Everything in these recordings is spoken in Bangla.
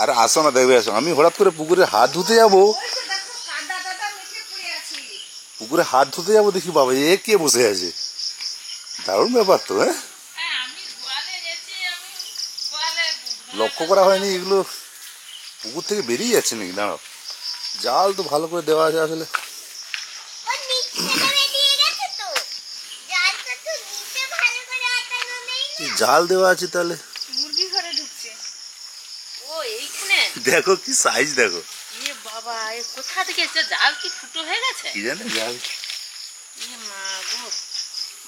আর আসো না, দেখবে আসো। আমি হঠাৎ করে পুকুরে হাত ধুতে যাবো, পুকুরে হাত ধুতে যাবো, দেখি বাবা এ কে বসে আছে। দারুণ ব্যাপার তো। হ্যাঁ, লক্ষ্য করা হয়নি এগুলো পুকুর থেকে বেরিয়ে যাচ্ছে নাকি। দাঁড়াও, জাল তো ভালো করে দেওয়া আছে আসলে। জাল দেওয়া আছে তাহলে মুরগি ঘরে ঢুকছে। ও এইখানে দেখো কি সাইজ, দেখো। এ বাবা, এ কোথা থেকে এসেছে? জাল কি ফুটো হয়ে গেছে? কি জানে জাল। এ মা গো,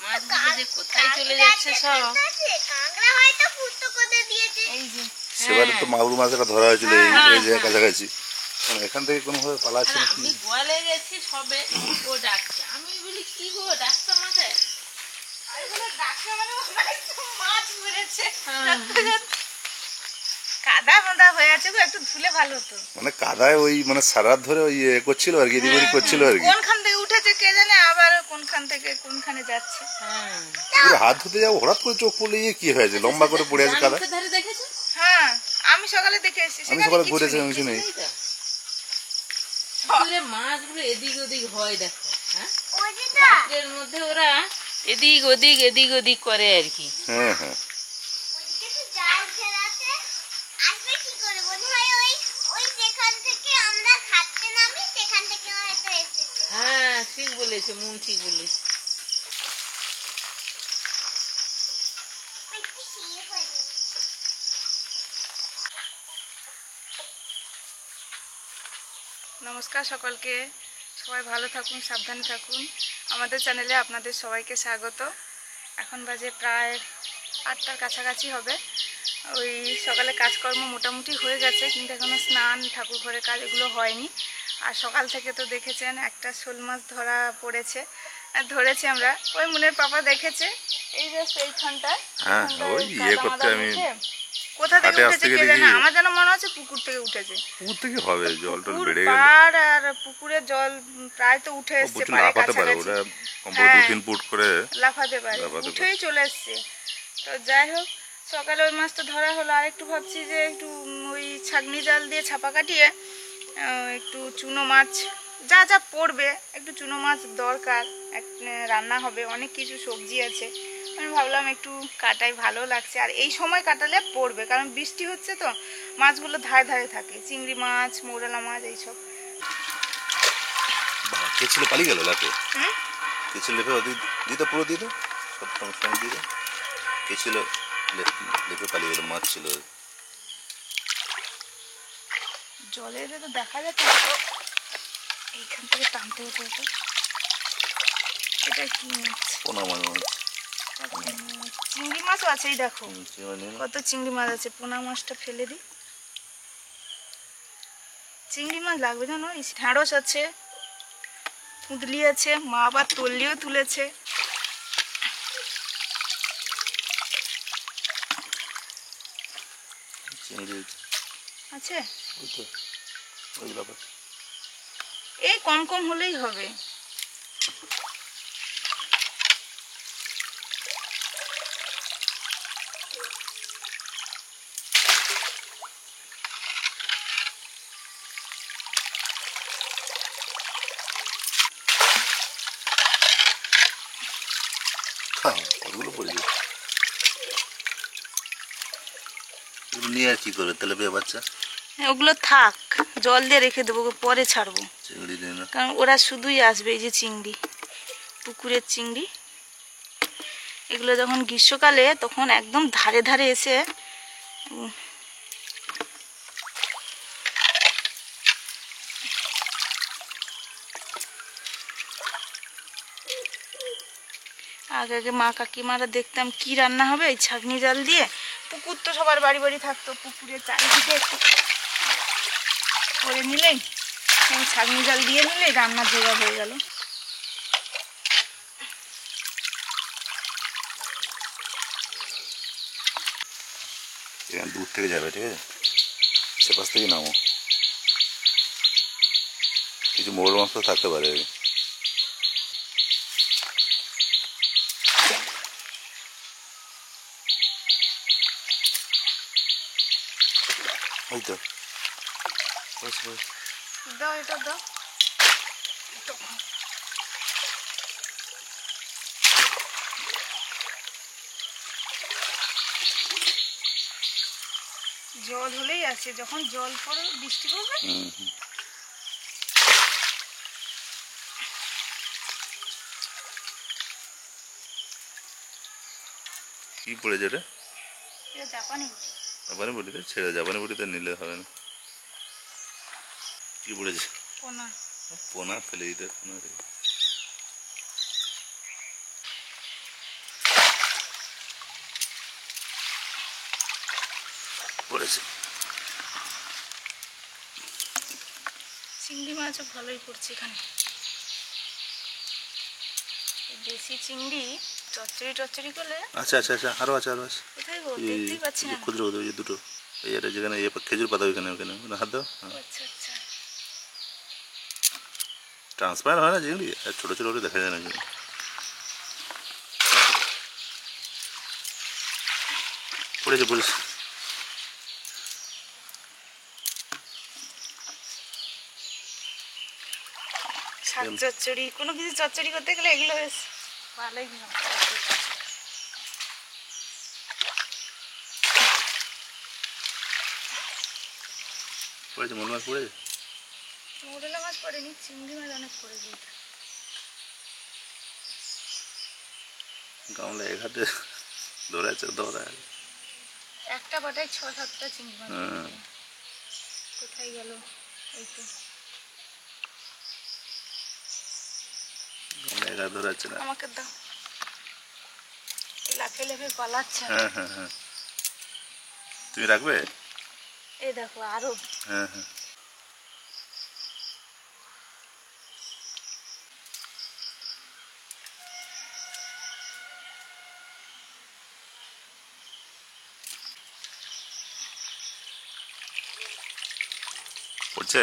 মাছগুলো যে কোথায় চলে যাচ্ছে সব। এই যে সেবারে তো মাগুর মাছটা ধরা হয়েছিল এই যে কাছাকাছি। এখান থেকে কোনো ভাবে পালাচ্ছে না। আমি গোয়ালে গেছি সবে, ও ডাকছে। আমি বলি কি গো ডাকছে আমাকে? মাছ মেরেছে, কাদা মাদা হয়ে আছে গো, একটু ধুলে ভালো হতো। মানে কাদায় ওই মানে সারা রাত ধরে ওই করছিল আর কি, এদিক করছিল আর কি। কোনখান থেকে উঠেছে কে জানে, আবার কোনখান থেকে কোনখানে যাচ্ছে। হাত ধুতে যাবো, হঠাৎ করে চোখ পড়লে কি হয়েছে, লম্বা করে পড়ে আছে কাদা। হ্যাঁ, আমি সকালে দেখে এসেছি। আমি সকালে ঘুরেছি, কিছু নেই। মাছগুলো এদিক ওদিক হয় দেখো। হ্যাঁ, রাতের মধ্যে ওরা এদিক ওদিক এদিক ওদিক করে আর কি। হ্যাঁ হ্যাঁ, হ্যাঁ ঠিক বলেছে, মন ঠিক বলেছে। নমস্কার সকলকে, সবাই ভালো থাকুন, সাবধানে থাকুন। আমাদের চ্যানেলে আপনাদের সবাইকে স্বাগত। এখন বাজে প্রায় 8টার কাছাকাছি হবে। ওই সকালে কাজকর্ম মোটামুটি হয়ে গেছে, কিন্তু এখনও স্নান ঠাকুর ঘরের কাজ এগুলো হয়নি। আর সকাল থেকে তো দেখেছেন একটা শোল মাছ ধরেছি আমরা। ওই মুনের পাপা দেখেছে, এই যে সেইখানটায় কোথা থেকে উঠেছে কে জানে। আমার যেন মনে হচ্ছে পুকুর থেকে উঠেছে। পুকুর থেকে হবে, জলটা বেড়ে গেল। আর পুকুরের জল প্রায় তো উঠে এসছে, লাফাতে পারে ওটা, 2-3 ফুট করে লাফাতে পারে, উঠেই চলে এসছে। তো যাই হোক, সকালে ওই মাছটা ধরা হলো। আর একটু ভাবছি যে একটু ওই ছাগনি জাল দিয়ে ছাপা কাটিয়ে একটু চুনো মাছ যা যা পড়বে, একটু চুনো মাছ দরকার, রান্না হবে, অনেক কিছু সবজি আছে। আমি ভাবলাম একটু কাটাই, ভালো লাগছে। আর এই সময় কাটালে পড়বে, কারণ বৃষ্টি হচ্ছে তো, মাছগুলো ধারে ধারে থাকে, চিংড়ি মাছ, মৌরলা মাছ, এইসব। কেছিল পালিয়ে গেল লাফে। কেছিল লেপে দিতে পুরো দিয়ে দাও, সব সঙ্গে দিয়ে দাও। কেছিল লেপে পালিয়ে গেল, মাছ ছিল জলে তো দেখা যাচ্ছে। এইখান থেকে টানতে হতো। এটা কি মাছ? পোনা মাছ। চিংড়ি মাছও আছে, এই দেখো কত চিংড়ি মাছ আছে। পোনা মাছটা ফেলে দিই। চিংড়ি মাছ লাগবে জানো। ঢ্যাঁড়স আছে, কুঁদলি আছে, মা আবার তল্লিও তুলেছে। আছে এই কম কম হলেই হবে। কতগুলো পড়েছে নিয়ে আর কি করে তেলাপিয়া বাচ্চা। ওগুলো থাক, জল দিয়ে রেখে দেবো, পরে ছাড়বো। চিংড়ি দিয়ে না, কারণ ওরা শুধুই আসবে। এই যে চিংড়ি, পুকুরের চিংড়ি, এগুলো যখন গ্রীষ্মকালে তখন একদম ধারে ধারে এসে আগে মা কাকিমারা দেখতাম কি রান্না হবে, এই ছাগনি জাল দিয়ে। পুকুর তো সবার বাড়ি বাড়ি থাকতো, পুকুরের চারিদিকে একটু করে নিলেই, ছাগনি জাল দিয়ে নিলেই রান্নার জোগাড় হয়ে গেল। দূর থেকে যাবে, ঠিক আছে, সেপাশ থেকে নামো। কিছু মোড় মাছ তো থাকতে পারে। ওই তো বস বস। দাও এটা দাও। জল হলেই আছে, যখন জল পড়ে বৃষ্টি পড়বে কি পড়েছে এটা? এটা জাপানি বুটি। জাপানি বুটিতে ছেড়ে, জাপানি বুটিতে নিলে হবে না। কি পড়েছে? পোনা। পোনা ফেলে দিতে, পোনা পড়েছে। চিংড়ি মাছও ভালোই পড়ছে এখানে। দেশি চিংড়ি চচ্চড়ি টচ্চড়ি করলে। আচ্ছা আচ্ছা আচ্ছা, আরো আছে আরো আছে। কোথায় গো? দেখতেই পাচ্ছি না। ক্ষুদ্র ক্ষুদ্র ওই যে দুটো, এই এটা যেখানে খেজুর পাতা ওইখানে ওখানে হাত দাও। আচ্ছা আচ্ছা। ট্রান্সপারেন্ট হয় না চিংড়ি, আর ছোটো ছোটো ওটা দেখা যায় না চিংড়ি। পড়েছে পড়েছে। শাক চচ্চড়ি, কোনো কিছু চচ্চড়ি করতে গেলে এগুলো বেশ ভালোই হয়। পড়েছে মোল মাছ পড়েছে। মোরলা মাছ পড়েনি, চিংড়ি মাছ অনেক পড়েছে। গামলা এক হাতে ধরেছে ধরায়। একটা বাটায় 6-7টা চিংড়ি মাছ। কোথায় গেল? এই তো গামলা এক হাতে ধরাচ্ছে না। আমাকে দাও। লাফে লাফে পালাচ্ছে। হ্যাঁ হ্যাঁ হ্যাঁ, তুমি রাখবে? এই দেখো আরো। হ্যাঁ হ্যাঁ, পড়ছে।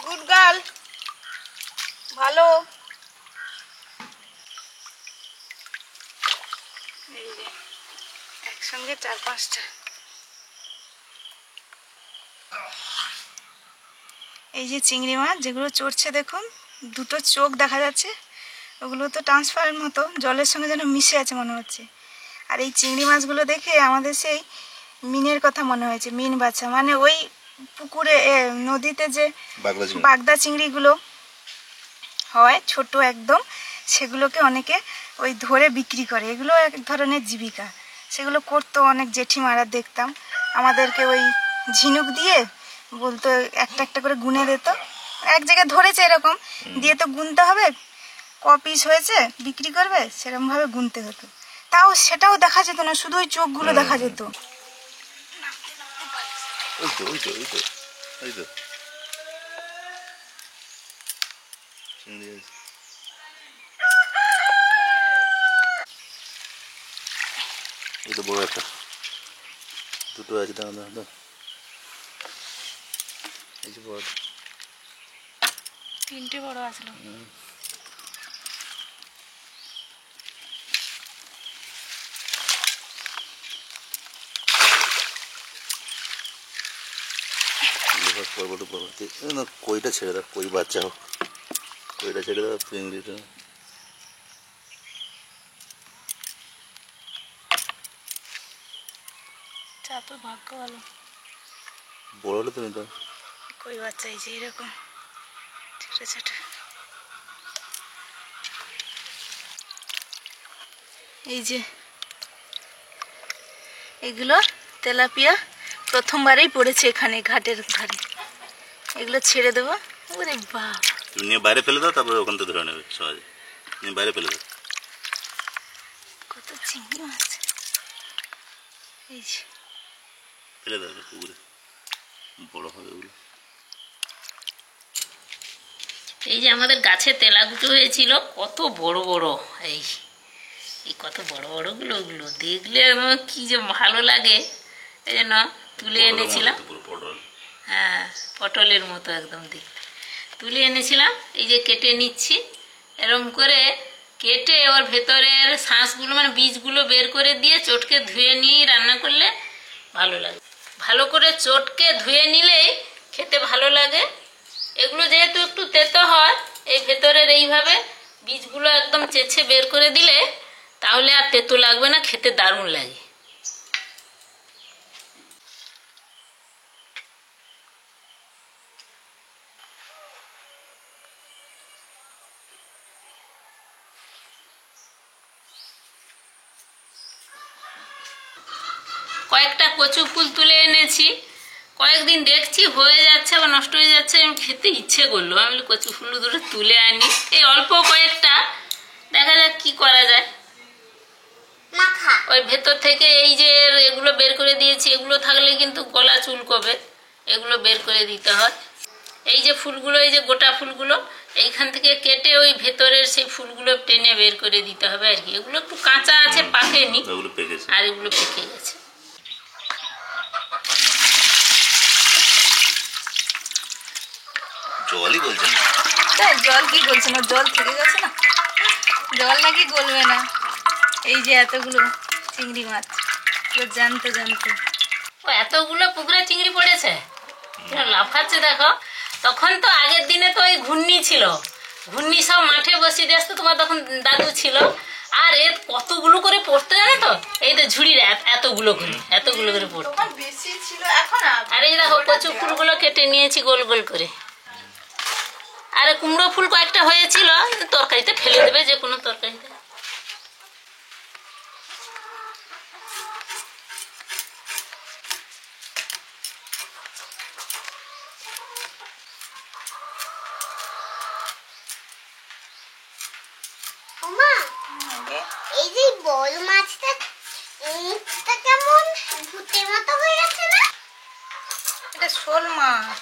গুড গার্ল, ভালো। এই যে একসঙ্গে 4-5টা। এই যে চিংড়ি মাছ যেগুলো চড়ছে দেখুন, দুটো চোখ দেখা যাচ্ছে। ওগুলো তো ট্রান্সপারেন্ট মতো, জলের সঙ্গে যেন মিশে আছে মনে হচ্ছে। আর এই চিংড়ি মাছগুলো দেখে আমাদের সেই মিনের কথা মনে হয়েছে। মিন বাছা মানে ওই পুকুরে নদীতে যে বাগদা চিংড়িগুলো হয় ছোট একদম, সেগুলোকে অনেকে ওই ধরে বিক্রি করে। এগুলো এক ধরনের জীবিকা। সেগুলো করতো অনেক জেঠিমারা, দেখতাম আমাদেরকে ওই ঝিনুক দিয়ে বলতো, একটা একটা করে গুনে দিত। এক জায়গায় ধরেছে এরকম দিয়ে তো গুনতে হবে, ক পিস হয়েছে বিক্রি করবে, সেরকমভাবে গুনতে হতো। তাও সেটাও দেখা যেত না, শুধু ওই চোখগুলো দেখা যেত। ওই তো ওই তো ওই তো ওই তো এই তো বড় একটা, দুটো আছে। দাও দাও দাও, এই যে বড় 3টে বড় আসলো। পর্বত পর্বতে না, কইটা ছেড়ে দাও, কই বাচ্চা হোক, কইটা ছেড়ে দাও, চিংড়িটা। চাপের ভাগ্য ভালো, বড় হলে তুমি দাও। কই বাচ্চা এই যে এরকম ছোট ছোট। এই যে এগুলো তেলাপিয়া প্রথমবারেই পড়েছে এখানে ঘাটের ধারে। এগুলো ছেড়ে দেবো। ওরে বাবা, তুমি নিয়ে বাইরে ফেলে দাও, তারপরে ওখান থেকে ধরে নেবে সহজে। নিয়ে বাইরে ফেলে দাও। কত চিংড়ি মাছ। এই যে ফেলে দাও পুকুরে, বড় হবে ওগুলো। এই যে আমাদের গাছে তেলাকুচো হয়েছিল, কত বড় বড়, এই এই কত বড় বড়গুলো, ওগুলো দেখলে আমার কি যে ভালো লাগে। এই জন্য তুলে এনেছিলাম। হ্যাঁ, পটলের মতো একদম দেখতে। তুলে এনেছিলাম, এই যে কেটে নিচ্ছি। এরম করে কেটে ওর ভেতরের শাঁসগুলো মানে বীজগুলো বের করে দিয়ে চটকে ধুয়ে নিয়ে রান্না করলে ভালো লাগে। ভালো করে চটকে ধুয়ে নিলেই খেতে ভালো লাগে। এগুলো যেহেতু একটু তেতো হয়, এই ভেতরের এইভাবে বীজগুলো একদম চেঁচে বের করে দিলে তাহলে আর তেতো লাগবে না, খেতে দারুণ লাগে। কয়েকটা কচু ফুল তুলে এনেছি, কয়েকদিন দেখছি হয়ে যাচ্ছে আবার নষ্ট হয়ে যাচ্ছে, আমি খেতে ইচ্ছে করলো। আমি বলি কচু ফুল দুটো তুলে আনি, এই অল্প কয়েকটা, দেখা যাক কি করা যায়। ওই ভেতর থেকে এই যে এগুলো বের করে দিয়েছি, এগুলো থাকলে কিন্তু গলা চুলকবে, এগুলো বের করে দিতে হয়। এই যে ফুলগুলো, এই যে গোটা ফুলগুলো, এইখান থেকে কেটে ওই ভেতরের সেই ফুলগুলো টেনে বের করে দিতে হবে আর কি। এগুলো একটু কাঁচা আছে, পাকেনি, আর এগুলো পেকে গেছে। জলই বলছে না। তাই জল কি বলছে না, জল থেকে গেছে না, জল নাকি গলবে না। এই যে এতগুলো চিংড়ি মাছ, জানতে জানতে ও এতগুলো পুকুরে চিংড়ি পড়েছে, লাফাচ্ছে দেখো। তখন তো আগের দিনে তো ওই ঘূর্ণি ছিল, ঘূর্ণি সব মাঠে বসিয়ে দিয়ে আসতো, তোমার তখন দাদু ছিল। আর এর কতগুলো করে পড়তো জানো তো, এই তো ঝুড়ির এতগুলো করে পড়তো। বেশি ছিল এখন। আর এই দেখো কচু ফুলগুলো কেটে নিয়েছি গোল গোল করে। আর কুমড়ো ফুল কয়েকটা হয়েছিল, তরকারিতে ফেলে দেবে, যে কোনো তরকারিতে। এই যে বড় মাছটা মুখটা কেমন ভূতের মতো হয়ে গেছে না? এটা শোল মাছ।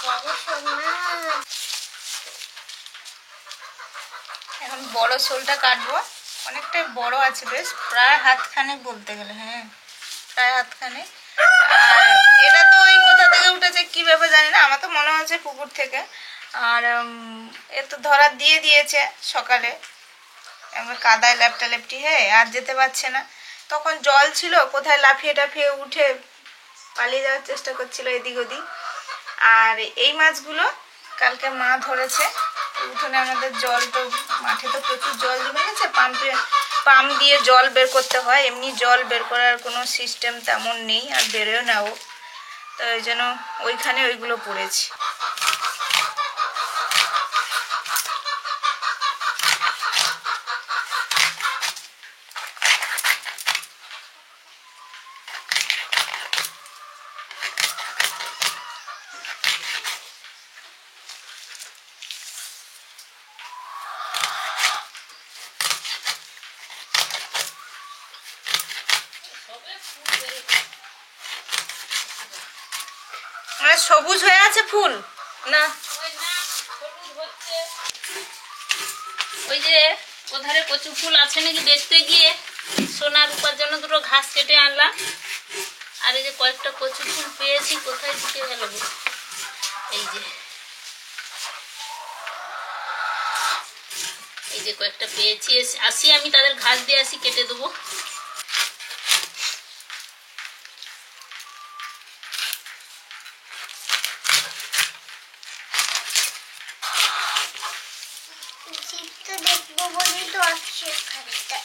বড় শোল মাছ। এখন বড় শোলটা কাটবো, অনেকটাই বড় আছে, বেশ প্রায় হাতখানে বলতে গেলে। হ্যাঁ, প্রায় হাতখানে। আর এটা তো ওই কোথা থেকে উঠেছে কি ব্যাপার জানি না, আমার তো মনে হচ্ছে পুকুর থেকে। আর এ তো ধরা দিয়ে দিয়েছে সকালে, একবার কাদায় ল্যাপটা লেপটি হয়ে আর যেতে পারছে না। তখন জল ছিল, কোথায় লাফিয়ে টাফিয়ে উঠে পালিয়ে যাওয়ার চেষ্টা করছিল এদিক ওদিক। আর এই মাছগুলো কালকে মা ধরেছে উঠোনে। আমাদের জল তো, মাঠে তো প্রচুর জল জমে গেছে, পাম্প দিয়ে জল বের করতে হয়, এমনি জল বের করার কোনো সিস্টেম তেমন নেই, আর বেরোয় না ও, তো ওই জন্য ওইখানে ওইগুলো পড়েছে। সবুজ হয়ে আছে ফুল না, ওই যে ওধারে কচু ফুল আছে নাকি দেখতে গিয়ে সোনার রূপার জন্য দুটো ঘাস কেটে আনলাম। আর এই যে কয়েকটা কচু ফুল পেয়েছি, কোথায় ঢুকে গেল, এই যে কয়েকটা পেয়েছি, আসি আমি তাদের ঘাস দিয়ে আসি, কেটে দেবো। দেখবো বলে তো আসছে খানিকটা।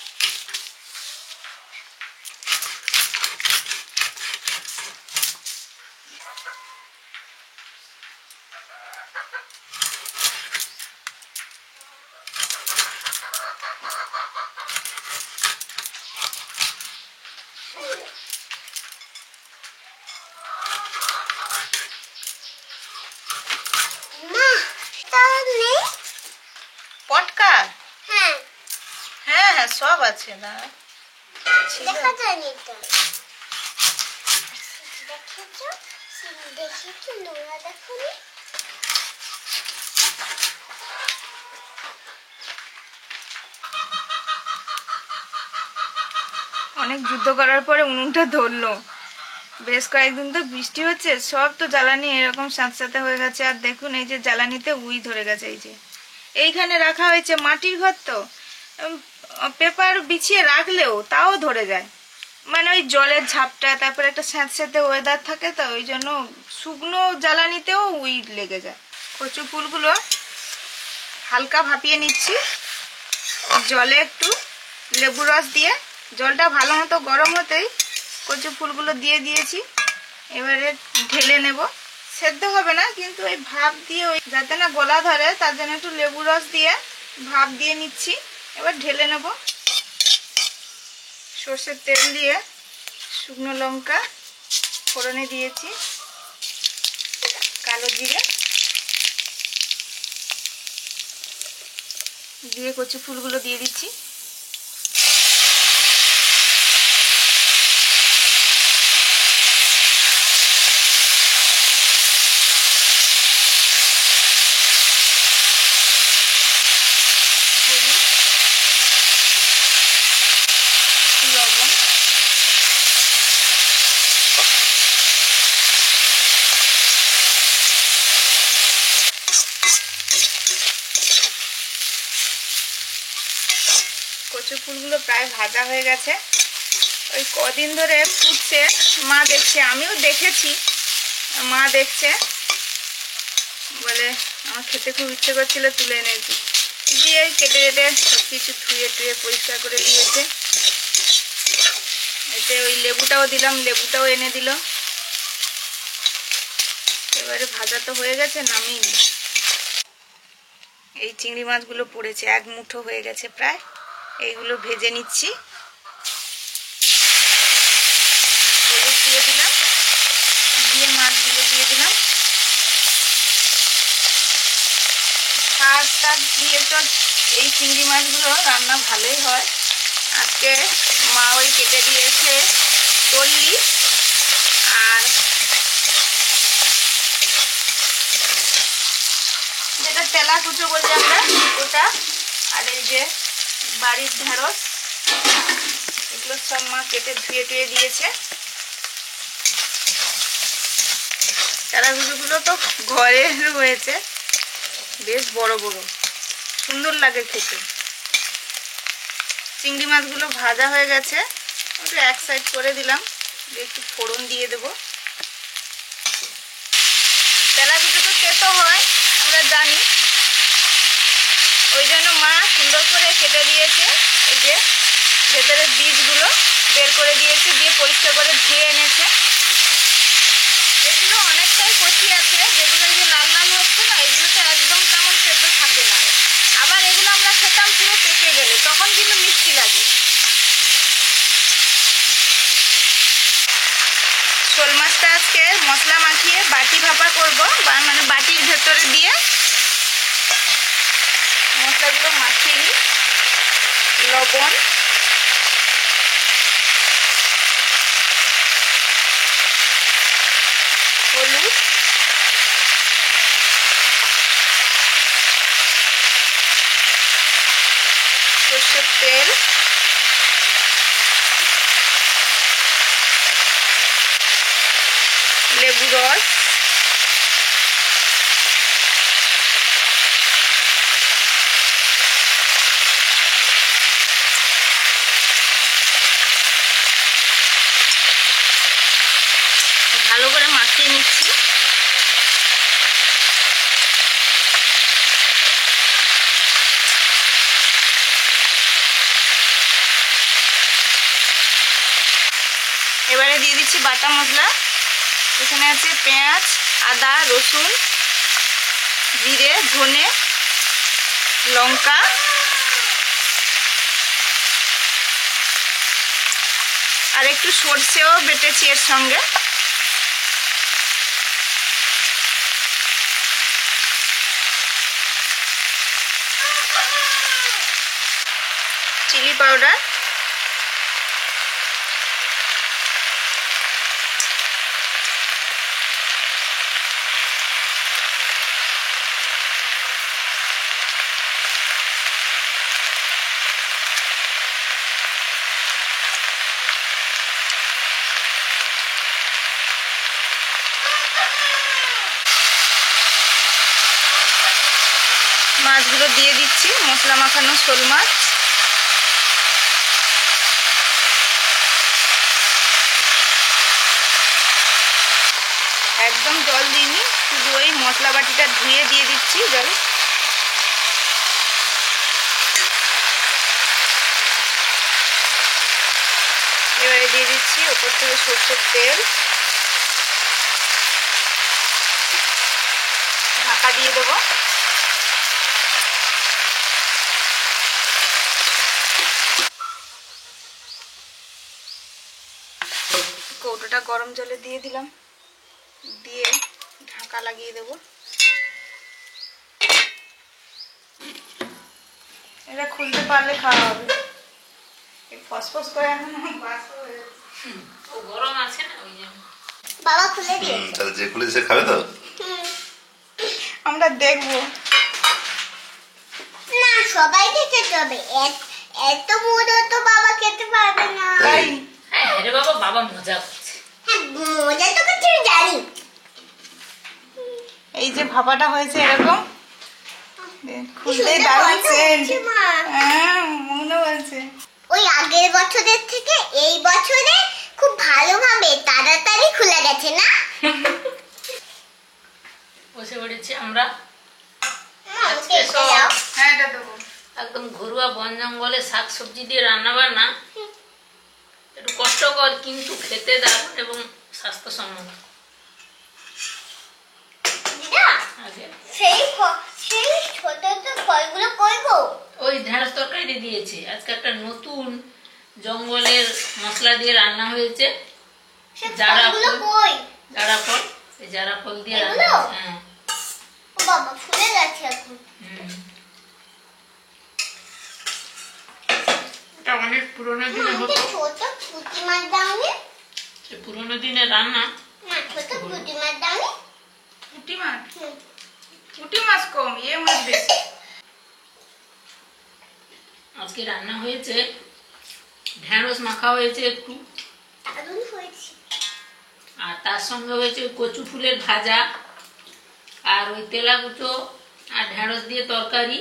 পটকা? হ্যাঁ হ্যাঁ হ্যাঁ, সব আছে না, দেখা যায়নি তো। দেখেছো নোরা, দেখোনি? অনেক যুদ্ধ করার পরে উনুনটা ধরলো। বেশ কয়েকদিন তো বৃষ্টি হচ্ছে, সব তো জ্বালানি এরকম স্যাঁতস্যাঁতে হয়ে গেছে। আর দেখুন এই যে জ্বালানিতে উই ধরে গেছে। এই যে এইখানে রাখা হয়েছে, মাটির ঘর তো, পেপার বিছিয়ে রাখলেও তাও ধরে যায়। মানে ওই জলের ঝাপটা, তারপরে একটা স্যাঁতস্যাঁতে ওয়েদার থাকে, তো ওই জন্য শুকনো জ্বালানিতেও উই লেগে যায়। কচু ফুলগুলো হালকা ভাপিয়ে নিচ্ছি জলে, একটু লেবু রস দিয়ে। জলটা ভালো মতো গরম হতেই কচু ফুলগুলো দিয়ে দিয়েছি। এবারে ঢেলে নেব। সেদ্ধ হবে না, কিন্তু ওই ভাপ দিয়ে, ওই যাতে না গলা ধরে তার জন্য একটু লেবু রস দিয়ে ভাপ দিয়ে নিচ্ছি। এবার ঢেলে নেব। সর্ষের তেল দিয়ে শুকনো লঙ্কা ফোড়নে দিয়েছি, কালো জিরে দিয়ে কচু ফুলগুলো দিয়ে দিচ্ছি। লবণ, কচু ফুলগুলো প্রায় ভাজা হয়ে গেছে। ওই কদিন ধরে ফুটছে, মা দেখছে, আমিও দেখেছি, মা দেখছে বলে আমার খেতে খুব ইচ্ছে করছিল, তুলে এনেছি। দিয়ে কেটে কেটে সব কিছু ধুয়ে টুয়ে পরিষ্কার করে দিয়েছে। এতে ওই লেবুটাও দিলাম, লেবুটাও এনে দিল। এবারে ভাজা তো হয়ে গেছে, নামিয়ে নি। এই চিংড়ি মাছগুলো পড়েছে, এক মুঠো হয়ে গেছে প্রায়। এইগুলো ভেজে নিচ্ছি। হলুদ দিয়ে দিলাম, দিয়ে মাছগুলো দিয়ে দিলাম। শাক টাক দিয়ে তো এই চিংড়ি মাছগুলো রান্না ভালোই হয়। আজকে মা ওই কেটে দিয়েছে তল্লি আর যেটা তেলা কুচো বলি আমরা, ওটা, আর এই যে বাড়ির ঢেঁড়স, এগুলো সব মা কেটে ধুয়ে টুয়ে দিয়েছে। তেলা কুচোগুলো তো ঘরে রয়েছে, বেশ বড় বড়, সুন্দর লাগে খেতে। চিংড়ি মাছগুলো ভাজা হয়ে গেছে, ওটা এক সাইড করে দিলাম, একটু ফোড়ন দিয়ে দেব। তেলা কুচো তো তেতো হয় আমরা জানি, ওই জন্য মা সুন্দর করে কেটে দিয়েছে। এই যে ভেতরের বীজগুলো বের করে দিয়েছে, দিয়ে পরিষ্কার করে ধুয়ে এনেছে। এগুলো অনেকটাই কচি আছে, যেগুলো যে লাল লাল হচ্ছে না, এগুলোতে একদম তেমন তেতো থাকে না। আবার এগুলো আমরা খেতাম পুরো পেকে গেলে, তখন কিন্তু মিষ্টি লাগে। শোল মাছটা আজকে মশলা মাখিয়ে বাটি ভাপা করব, মানে বাটির ভেতরে দিয়ে মশলাগুলো মাখিয়ে নিই। লবণ, হলুদ, সরষের তেল, লেবু রস, ভালো করে মাখিয়ে নিচ্ছি। এবারে দিয়ে দিচ্ছি বাটা মশলা। এখানে আছে পেঁয়াজ, আদা, রসুন, জিরে, ধনে, লঙ্কা, আর একটু সর্ষেও বেটেছি এর সঙ্গে। চিলি পাউডার, মাছগুলো দিয়ে দিচ্ছি, মশলা মাখানো শোল মাছ। একদম জল দিইনি, শুধু ওই মশলা বাটিটা ধুয়ে দিয়ে দিচ্ছি জল। এবারে দিয়ে দিচ্ছি ওপর থেকে সরষের তেল, ঢাকা দিয়ে দেবো। কৌটোটা গরম জলে দিয়ে দিলাম, দিয়ে ঢাকা লাগিয়ে দেবো। এটা খুলতে পারলে খাওয়া হবে। ফসফস করে এখন বাষ্প হয়ে যাচ্ছে। ও গরম আছে না ওই জন্য। বাবা খুলে দিয়েছে। তাহলে যে খুলে সে খাবে তো? আমরা দেখবো না, সবাইকে খেতে হবে। এত মজা তো বাবা খেতে পারবে না। তাই? হ্যাঁ রে বাবা, বাবা মজা করছে। হ্যাঁ, মজা তো কিছু জানি। এই যে ভাপাটা হয়েছে এরকম, খুলতে সুন্দর দারুণ গন্ধ সেন্ট। হচ্ছে মা। হ্যাঁ মনে বলছে। ওই আগের বছরের থেকে এই বছরে খুব ভালোভাবে তাড়াতাড়ি খুলে গেছে না? বসে পড়েছি আমরা মা, আজকে দেখতে সব যাও। হ্যাঁ এটা দেবো। একদম ঘরোয়া বন জঙ্গলে শাক সবজি দিয়ে রান্না বান্না, একটু কষ্টকর কিন্তু খেতে দারুণ এবং স্বাস্থ্যসম্মত। দিদা, আগে সেই ছোট ছোট ফলগুলো কই গো? ওই ঢেঁড়স তরকারি দিয়েছে। আজকে একটা নতুন জঙ্গলের মশলা দিয়ে রান্না হয়েছে, সে যারা ফলগুলো ফুল। কই? জারা ফল, এই জারা ফল দিয়ে রান্না এগুলো? হয়েছে। হ্যাঁ। ও বাবা, ফুলে গেছে এখন। হুম। এটা অনেক পুরোনো দিনে মা, হতো, একটা ছোট পুঁটি মাছ দাওনি? সে পুরোনো দিনের রান্না। না, ছোট পুঁটি মাছ দাওনি? পুঁটি মাছ, হুম। পুঁটি মাছ কম, মাছ বেশি। আজকে রান্না হয়েছে ঢেঁড়স মাখা হয়েছে একটু, দারুণ হয়েছে। আর তার সঙ্গে হয়েছে কচু ফুলের ভাজা, আর ওই তেলাকুচো আর ঢেঁড়স দিয়ে তরকারি,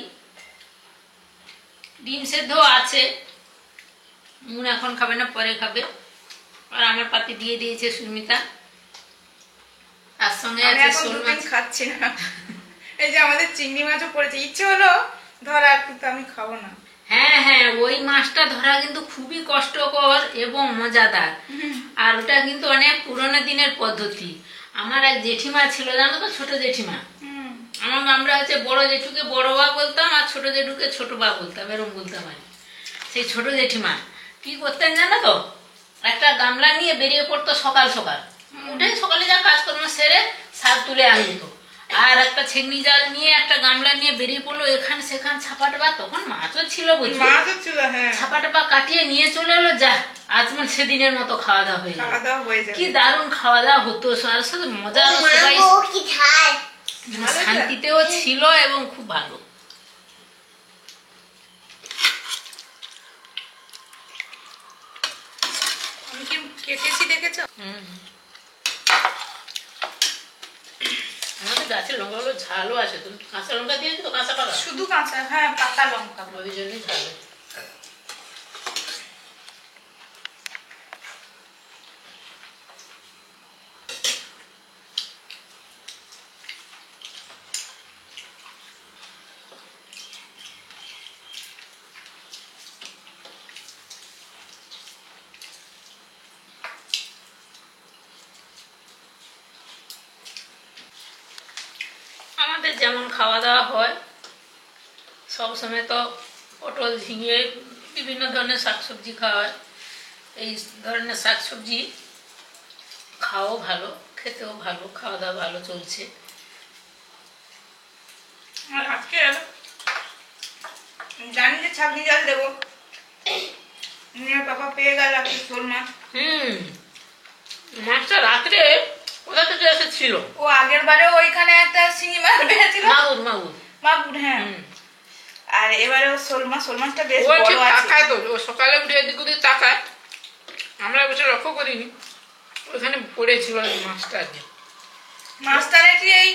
ডিম সেদ্ধ আছে। মুন এখন খাবে না, পরে খাবে। আর আমার পাতে দিয়ে দিয়েছে সুমিতা। তার সঙ্গে আমি আছে এখন শোল দুদিন মাছ। খাচ্ছি না। এই যে আমাদের চিংড়ি মাছও পড়েছে, ইচ্ছে হলো ধরার, কিন্তু আমি খাবো না। হ্যাঁ হ্যাঁ, ওই মাছটা ধরা কিন্তু খুবই কষ্টকর এবং মজাদার। আর ওটা কিন্তু অনেক পুরোনো দিনের পদ্ধতি। আমার এক জেঠিমা ছিল, জানো তো, ছোট জেঠিমা। আমরা হচ্ছে বড় জেঠুকে বড় বা বলতাম, আর ছোট জেঠুকে ছোট বা বলতাম, এরকম বলতাম আর কি। সেই ছোট জেঠিমা কি করতেন জানো তো, একটা গামলা নিয়ে বেরিয়ে পড়তো সকাল সকাল, উঠে সকালে যা কাজকর্ম সেরে শাক তুলে আনতো, আর একটা ছেগনি জাল নিয়ে একটা গামলা নিয়ে বেরিয়ে পড়লো এখান সেখান ছাপাটাপা, তখন মাছও ছিল বুঝলি, মাছও ছিল, হ্যাঁ। ছাপাটাপা কাটিয়ে নিয়ে চলে এলো। যা, আজ মানে সেদিনের মতো খাওয়া দাওয়া হয়ে খাওয়া গেল। দাওয়া হয়ে যাবে। কি দারুণ খাওয়া দাওয়া হতো, আর সাথে মজা, ও মা সবাই গো, কি ঝাল। শান্তিতেও ছিল এবং খুব ভালো। আমি কি কেটেছি দেখেছো? আমাদের গাছের লঙ্কাগুলো ঝালও আছে। তুমি কাঁচা লঙ্কা দিয়েছো তো, কাঁচা পাকা? শুধু কাঁচা, হ্যাঁ পাকা লঙ্কা। ওই জন্যই ঝাল হয়েছে। আমাদের যেমন খাওয়া দাওয়া হয় সবসময়, তো পটল ঝিঙে বিভিন্ন ধরনের শাকসবজি খাওয়া হয়। এই ধরনের শাকসবজি খাওয়াও ভালো, খেতেও ভালো, খাওয়া দাওয়া ভালো চলছে। আর আজকে জানি যে ছাগনি জাল দেবো, পাপা পেয়ে গেল একটা শোল মাছ। মাছটা রাত্রে কোথা থেকে এসেছিল? ও আগের বারে ওইখানে একটা শিঙি মাছ পেয়েছিল, মাগুর মাগুর। মাগুর, হ্যাঁ। আর এবারে ও শোল মাছটা বেশ ও বড় ঠিক আছে। তাকায় তো, ও সকালে উঠে এদিক ওদিক তাকায়, আমরা বসে লক্ষ্য করিনি, ওখানে পড়েছিল ওই মাছটা। আগে মাছটা নাকি এই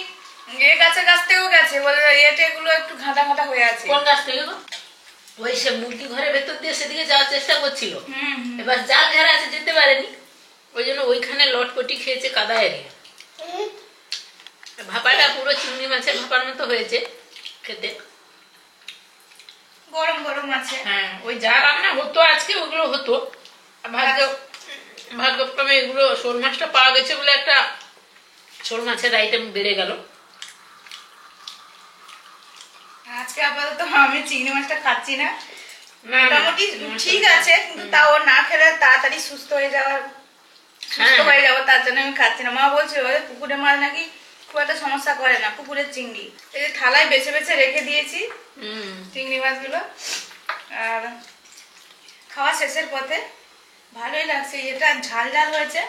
এ গাছে গাছ থেকেও গেছে, বলে এতে এগুলো একটু ঘাটা ঘাটা হয়ে আছে। কোন গাছ থেকে গো? ওই সে মুরগি ঘরের ভেতর দিয়ে সেদিকে যাওয়ার চেষ্টা করছিল, এবার জাল ঘেরা আছে যেতে পারেনি, ওই জন্য ওইখানে লটপটি খেয়েছে কাদা এরিয়া। ভাপাটা পুরো চিংড়ি মাছের ভাপার মতো হয়েছে খেতে। গরম গরম আছে। হ্যাঁ, ওই যা রান্না হতো আজকে ওগুলো হতো। ভাগ্যক্রমে এগুলো শোল মাছটা পাওয়া গেছে বলে একটা শোল মাছের আইটেম বেড়ে গেল। আজকে আপাতত আমি চিংড়ি মাছটা খাচ্ছি না, না, মোটামুটি ঠিক আছে, কিন্তু তাও না খেলে তাড়াতাড়ি সুস্থ হয়ে যাওয়ার তার জন্য আমি খাচ্ছি না। মা বলছে পুকুরের মাছ নাকি খুব একটা সমস্যা করে না, পুকুরের চিংড়ি। এই যে থালায় বেছে বেছে রেখে দিয়েছি চিংড়ি মাছগুলো, আর খাওয়া শেষের পথে। ভালোই লাগছে, এটা ঝাল ঝাল হয়েছে,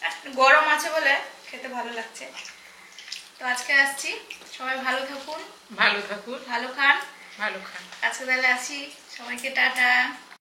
আর গরম আছে বলে খেতে ভালো লাগছে। তো আজকে আসছি, সবাই ভালো থাকুন, ভালো থাকুন, ভালো খান। ভালো খান। আজকে তাহলে আসি, সবাইকে টাটা।